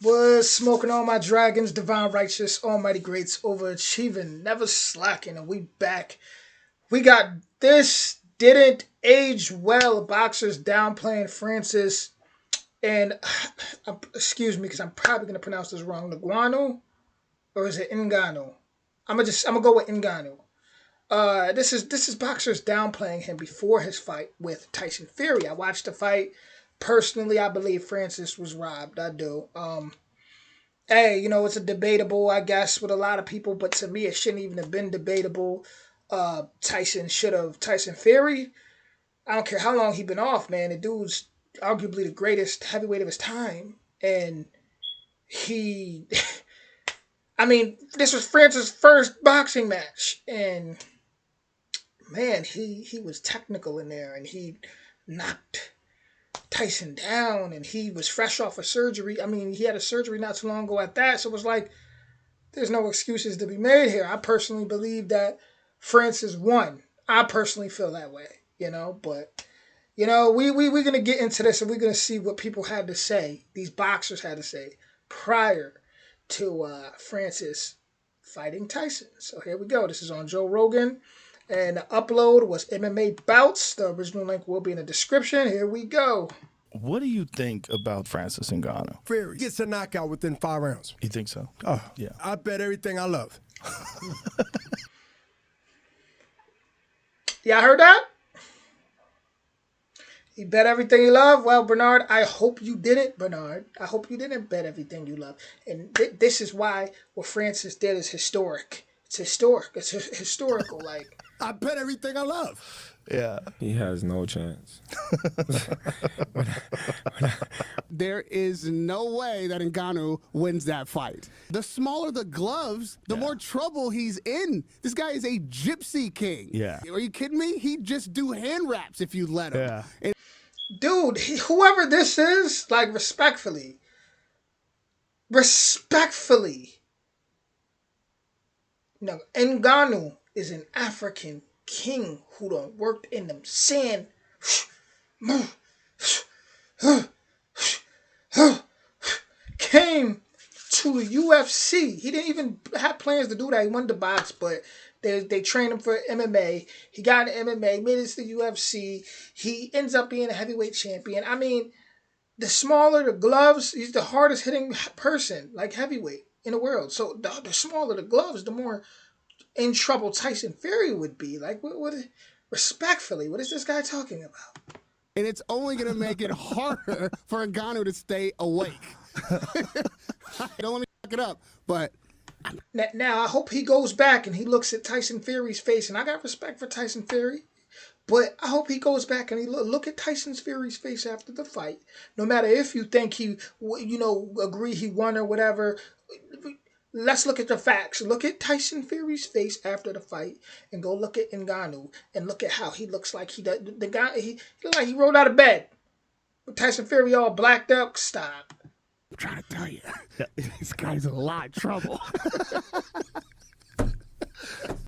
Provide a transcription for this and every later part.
Was smoking all my dragons, divine righteous, almighty greats, overachieving, never slacking, and we back. We got this didn't age well. Boxers downplaying Francis and excuse me because I'm probably gonna pronounce this wrong. Ngannou or is it Ngannou? I'm gonna go with Ngannou. This is boxers downplaying him before his fight with Tyson Fury. I watched the fight. Personally, I believe Francis was robbed. I do. Hey, it's a debatable, I guess, with a lot of people, but to me, it shouldn't even have been debatable. Tyson Fury. I don't care how long he been off, man. The dude's arguably the greatest heavyweight of his time, and he, I mean, this was Francis' first boxing match, and man, he was technical in there, and he knocked Tyson down, and he was fresh off of surgery. I mean, he had a surgery not too long ago at that, so it was like there's no excuses to be made here. I personally believe that Francis won. I personally feel that way, but we're gonna get into this and we're gonna see what people had to say, these boxers had to say prior to Francis fighting Tyson. So here we go. This is on Joe Rogan. And the upload was MMA Bouts. The original link will be in the description. Here we go. What do you think about Francis Ngannou? Fury gets a knockout within 5 rounds. You think so? Oh, yeah. I bet everything I love. Yeah, I heard that? He bet everything he loved. Well, Bernard, I hope you didn't, Bernard. I hope you didn't bet everything you love. And this is why what Francis did is historic. It's historic. It's historical. Like, I bet everything I love. Yeah. He has no chance. There is no way that Ngannou wins that fight. The smaller the gloves, the more trouble he's in. This guy is a gypsy king. Yeah. Are you kidding me? He'd just do hand wraps if you let him. Yeah. And dude, whoever this is, like, respectfully, Ngannou is an African king who done worked in them sand. Came to the UFC. He didn't even have plans to do that. He wanted to box, but they trained him for MMA. He got into MMA, made it to the UFC. He ends up being a heavyweight champion. I mean, the smaller the gloves, he's the hardest hitting person, like heavyweight, in the world. So the smaller the gloves, the more in trouble Tyson Fury would be. Like, respectfully, what is this guy talking about? and it's only going to make it harder for Ngannou to stay awake. Don't let me fuck it up, but now I hope he goes back and he looks at Tyson Fury's face, and I got respect for Tyson Fury, but I hope he goes back and he look at Tyson Fury's face after the fight. No matter if you think he, agree he won or whatever, let's look at the facts. Look at Tyson Fury's face after the fight, and go look at Ngannou and look at how he looks like he does. The guy he looked like he rolled out of bed. Tyson Fury all blacked up. Stop. I'm trying to tell you, this guy's in a lot of trouble.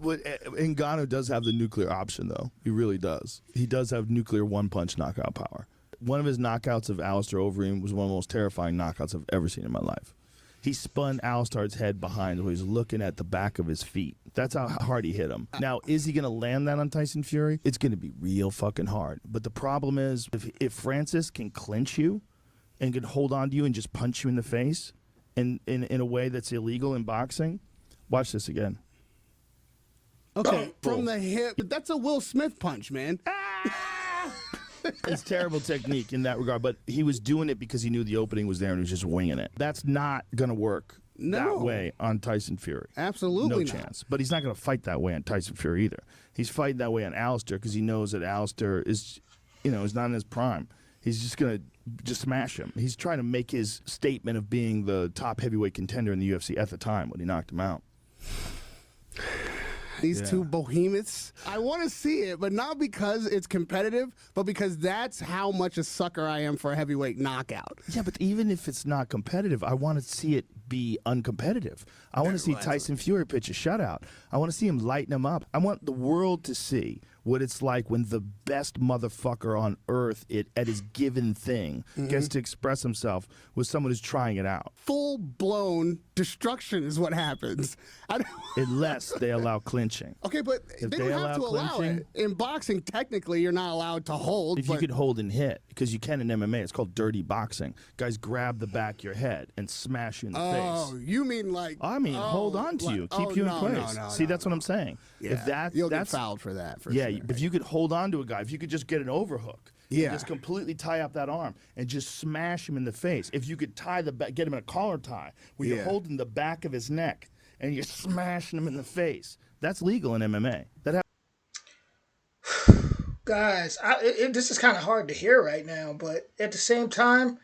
Ngannou does have the nuclear option, though. He really does. He does have nuclear one-punch knockout power. One of his knockouts of Alistair Overeem was one of the most terrifying knockouts I've ever seen in my life. He spun Alistair's head behind while he's looking at the back of his feet. That's how hard he hit him. Now, is he going to land that on Tyson Fury? It's going to be real fucking hard. But the problem is, if Francis can clinch you and can hold on to you and just punch you in the face in a way that's illegal in boxing, watch this again. Okay, from the hip. That's a Will Smith punch, man. It's terrible technique in that regard, but he was doing it because he knew the opening was there and he was just winging it. That's not going to work that way on Tyson Fury. Absolutely no not. chance. But he's not going to fight that way on Tyson Fury either. He's fighting that way on Alistair because he knows that Alistair is not in his prime. He's just going to just smash him. He's trying to make his statement of being the top heavyweight contender in the UFC at the time when he knocked him out. These two behemoths. I want to see it, but not because it's competitive, but because that's how much a sucker I am for a heavyweight knockout. Yeah, but even if it's not competitive, I want to see it be uncompetitive. I want to see Tyson Fury pitch a shutout. I want to see him lighten him up. I want the world to see what it's like when the best motherfucker on earth at his given thing gets to express himself with someone who's trying it out. Full-blown destruction is what happens. Unless they allow clinching. Okay, but If they they don't have to allow allow clinching- it. In boxing, technically, you're not allowed to hold. If you could hold and hit, because you can in MMA, it's called dirty boxing. Guys grab the back of your head and smash you in the Oh, face. you mean like... I mean, hold on to you, keep you in place. See, that's what I'm saying. Yeah, If you'll get that's fouled for that, for yeah, sure. if you could hold on to a guy, if you could just get an overhook, Yeah. just completely tie up that arm and just smash him in the face. If you could get him in a collar tie where you're holding the back of his neck and you're smashing him in the face, that's legal in MMA. Guys, this is kind of hard to hear right now, but at the same time,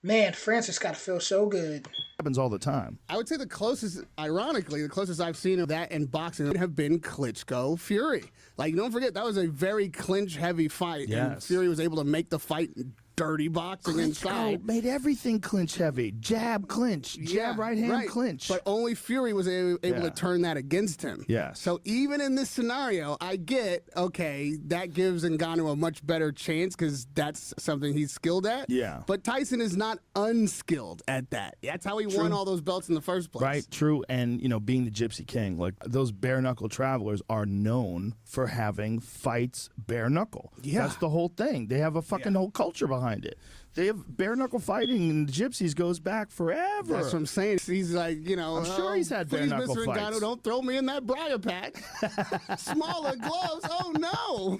man, Francis got to feel so good. Happens all the time. I would say the closest, ironically, the closest I've seen of that in boxing would have been Klitschko Fury. Like, don't forget, that was a very clinch-heavy fight, and Yes. Fury was able to make the fight dirty boxing inside. Klitschko made everything clinch heavy. Jab clinch, jab right hand clinch. But only Fury was able to turn that against him. Yes. So even in this scenario, I get, okay, that gives Ngannou a much better chance because that's something he's skilled at. Yeah. But Tyson is not unskilled at that. That's how he won all those belts in the first place. Right, true. And, being the Gypsy King, like those bare knuckle travelers are known for having fights bare knuckle. Yeah. That's the whole thing. They have a fucking whole culture behind it. They have bare knuckle fighting, and the Gypsies goes back forever. That's what I'm saying. He's like, I'm sure he's had bare please, knuckle Mr. fights. Ngannou, don't throw me in that briar patch. Smaller gloves. Oh, no.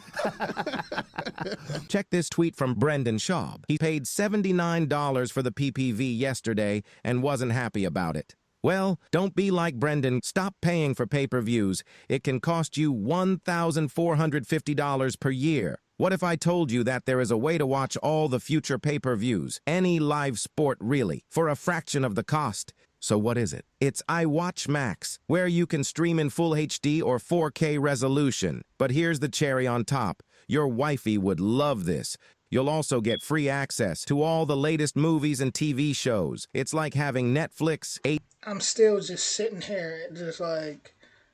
Check this tweet from Brendan Schaub. He paid $79 for the PPV yesterday and wasn't happy about it. Well, don't be like Brendan. Stop paying for pay-per-views. It can cost you $1,450 per year. What if I told you that there is a way to watch all the future pay-per-views, any live sport really, for a fraction of the cost? So what is it? It's iWatch Max, where you can stream in full HD or 4K resolution. But here's the cherry on top. Your wifey would love this. You'll also get free access to all the latest movies and TV shows. It's like having Netflix, I'm still just sitting here, just like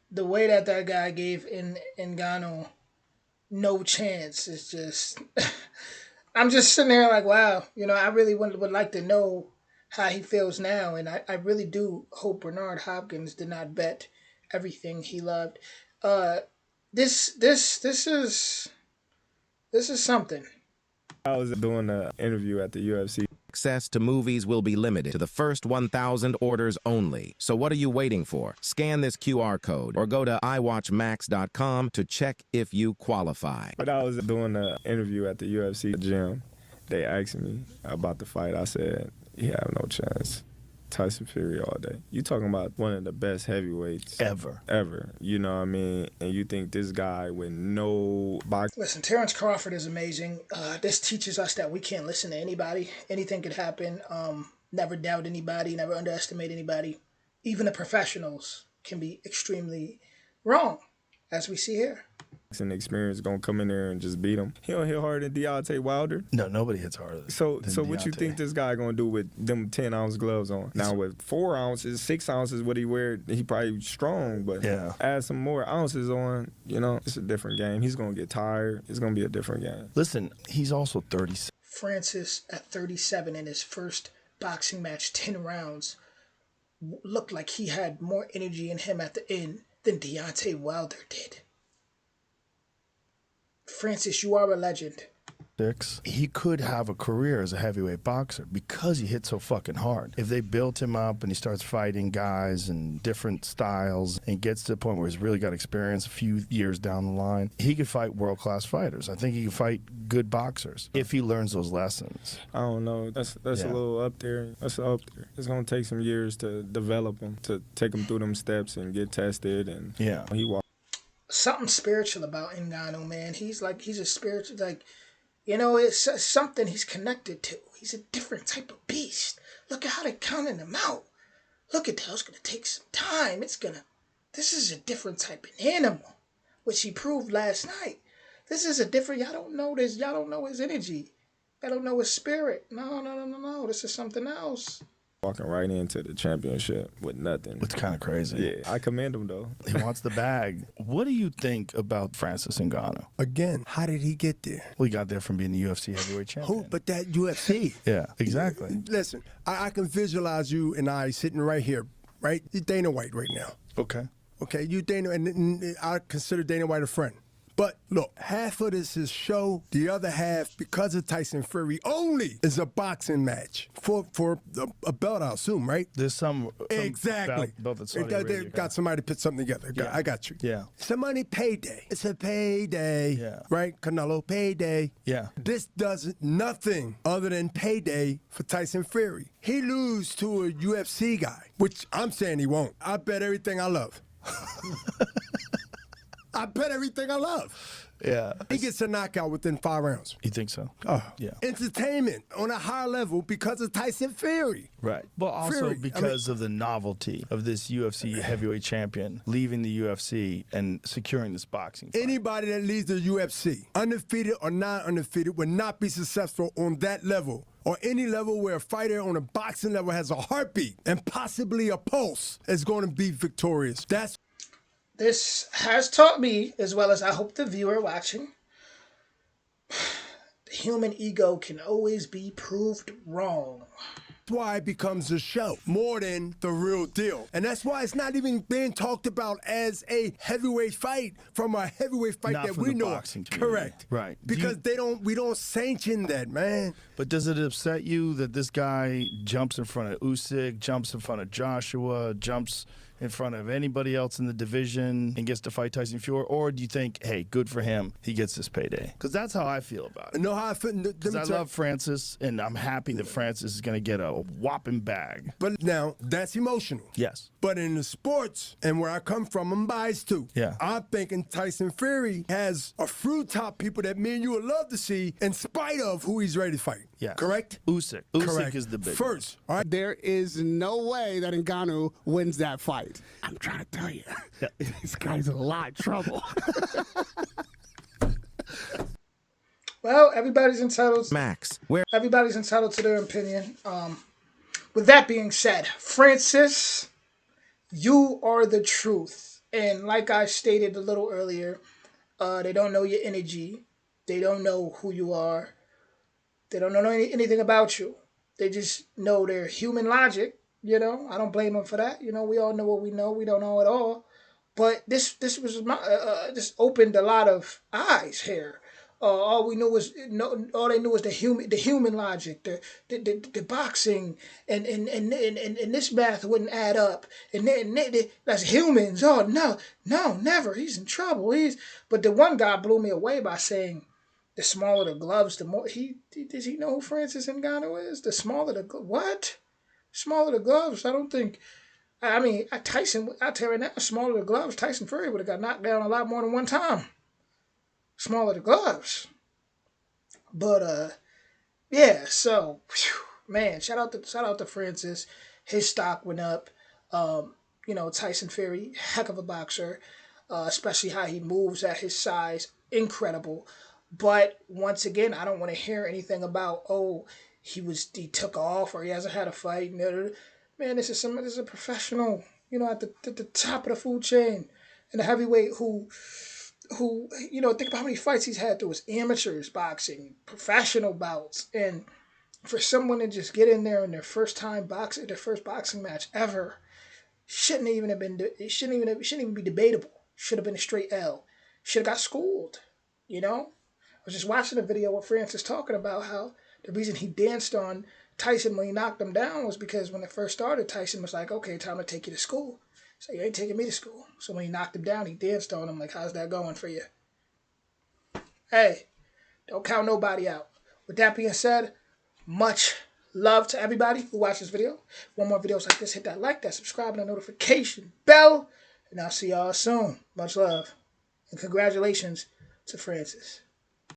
the way that guy gave Ngannou no chance. It's just, I'm just sitting there like, wow, I really would like to know how he feels now, and I really do hope Bernard Hopkins did not bet everything he loved. This is something. I was doing an interview at the UFC. access to movies will be limited to the first 1,000 orders only. So what are you waiting for? Scan this QR code or go to iWatchMax.com to check if you qualify. But I was doing an interview at the UFC gym. They asked me about the fight. I said, you have no chance. Tyson Fury all day. You talking about one of the best heavyweights Ever. You know what I mean? And you think this guy with no box. Listen, Terrence Crawford is amazing. This teaches us that we can't listen to anybody. Anything could happen. Never doubt anybody. Never underestimate anybody. Even the professionals can be extremely wrong, as we see here. And experience gonna come in there and just beat him. He don't hit harder than Deontay Wilder. No, nobody hits harder. So than what you Deontay. think this guy gonna do with them 10-ounce gloves on? Now with 4 ounces, 6 ounces, what he wear, he probably strong, but Yeah. add some more ounces on, you know, it's a different game. He's gonna get tired. It's gonna be a different game. Listen, he's also 36. Francis, at 37 in his first boxing match, 10 rounds, looked like he had more energy in him at the end than Deontay Wilder did. Francis, you are a legend. He could have a career as a heavyweight boxer because he hit so fucking hard. If they built him up and he starts fighting guys in different styles and gets to the point where he's really got experience a few years down the line, he could fight world-class fighters. I think he can fight good boxers if he learns those lessons. I don't know. That's a little up there. That's up there. It's gonna take some years to develop him, to take him through them steps and get tested. And Yeah. he walked. Something spiritual about Ngannou, man. He's a spiritual, like, you know, it's something he's connected to. He's a different type of beast. Look at how they're counting him out. Look at that. It's going to take some time. This is a different type of animal, which he proved last night. This is a different, y'all don't know this. Y'all don't know his energy. Y'all don't know his spirit. No. This is something else. Walking right into the championship with nothing. It's kind of crazy. Yeah, I commend him though. He wants the bag. What do you think about Francis Ngannou? Again, how did he get there? Well, he got there from being the UFC heavyweight champion. Who? But that UFC. Yeah, exactly. Listen, I can visualize you and I sitting right here, right? You're Dana White right now. Okay. Okay, you Dana, and I consider Dana White a friend. But look, half of this is show. The other half, because of Tyson Fury only, is a boxing match for a belt, I assume, right? There's some exactly. belt that They got somebody to put something together. Yeah. I got you. Yeah. Some money payday. It's a payday. Yeah. Right? Canelo payday. Yeah. This does nothing other than payday for Tyson Fury. He lose to a UFC guy, which I'm saying he won't. I bet everything I love. I bet everything I love. Yeah. He gets a knockout within 5 rounds. You think so? Oh, yeah. Entertainment on a higher level because of Tyson Fury. Right. But also Fury, because of the novelty of this UFC heavyweight champion leaving the UFC and securing this boxing fight. Anybody that leaves the UFC, undefeated or not undefeated, will not be successful on that level or any level where a fighter on a boxing level has a heartbeat and possibly a pulse is going to be victorious. This has taught me, as well as I hope the viewer watching, the human ego can always be proved wrong. That's why it becomes a show more than the real deal. And that's why it's not even being talked about as a heavyweight fight from a heavyweight fight Not that from we the know. boxing community. Correct. Right. Because we don't sanction that, man. But does it upset you that this guy jumps in front of Usyk, jumps in front of Joshua, jumps in front of anybody else in the division and gets to fight Tyson Fury? Or do you think, hey, good for him, he gets this payday? Because that's how I feel about it. Know how I feel? Because I love Francis, and I'm happy that Francis is going to get a whopping bag. But now, that's emotional. Yes. But in the sports, and where I come from, I'm biased too. Yeah. I'm thinking Tyson Fury has a few top people that me and you would love to see in spite of who he's ready to fight. Yes. Correct? Usyk. Correct. Usyk is the big First, all right? There is no way that Ngannou wins that fight. I'm trying to tell you, this guy's in a lot of trouble. Well, everybody's entitled. Max, where Everybody's entitled to their opinion. With that being said, Francis, you are the truth. And like I stated a little earlier, they don't know your energy. They don't know who you are. They don't know anything about you. They just know their human logic. You know, I don't blame them for that. You know, we all know what we know. We don't know it all. But this was this opened a lot of eyes here. All we knew was all they knew was the human logic, the boxing, and this math wouldn't add up. And that's humans. Oh no, never. He's in trouble. But the one guy blew me away by saying, the smaller the gloves, the more does he know who Francis Ngannou is? The smaller the what? Smaller the gloves. I don't think. I mean, Tyson. I tell you right now, smaller the gloves, Tyson Fury would have got knocked down a lot more than one time. Smaller the gloves. But yeah. So, man, shout out to Francis. His stock went up. You know, Tyson Fury, heck of a boxer, especially how he moves at his size, incredible. But once again, I don't want to hear anything about he took off or he hasn't had a fight. Man, this is a professional, you know, at the top of the food chain, and a heavyweight who you know, think about how many fights he's had through his amateurs boxing, professional bouts, and for someone to just get in there in their first boxing match ever, shouldn't even be debatable. Should have been a straight L. Should have got schooled, you know. I was just watching a video with Francis talking about how the reason he danced on Tyson when he knocked him down was because when it first started, Tyson was like, okay, time to take you to school. So you ain't taking me to school. So when he knocked him down, he danced on him like, how's that going for you? Hey, don't count nobody out. With that being said, much love to everybody who watched this video. Want more videos like this, hit that like, that subscribe, and that notification bell. And I'll see y'all soon. Much love. And congratulations to Francis.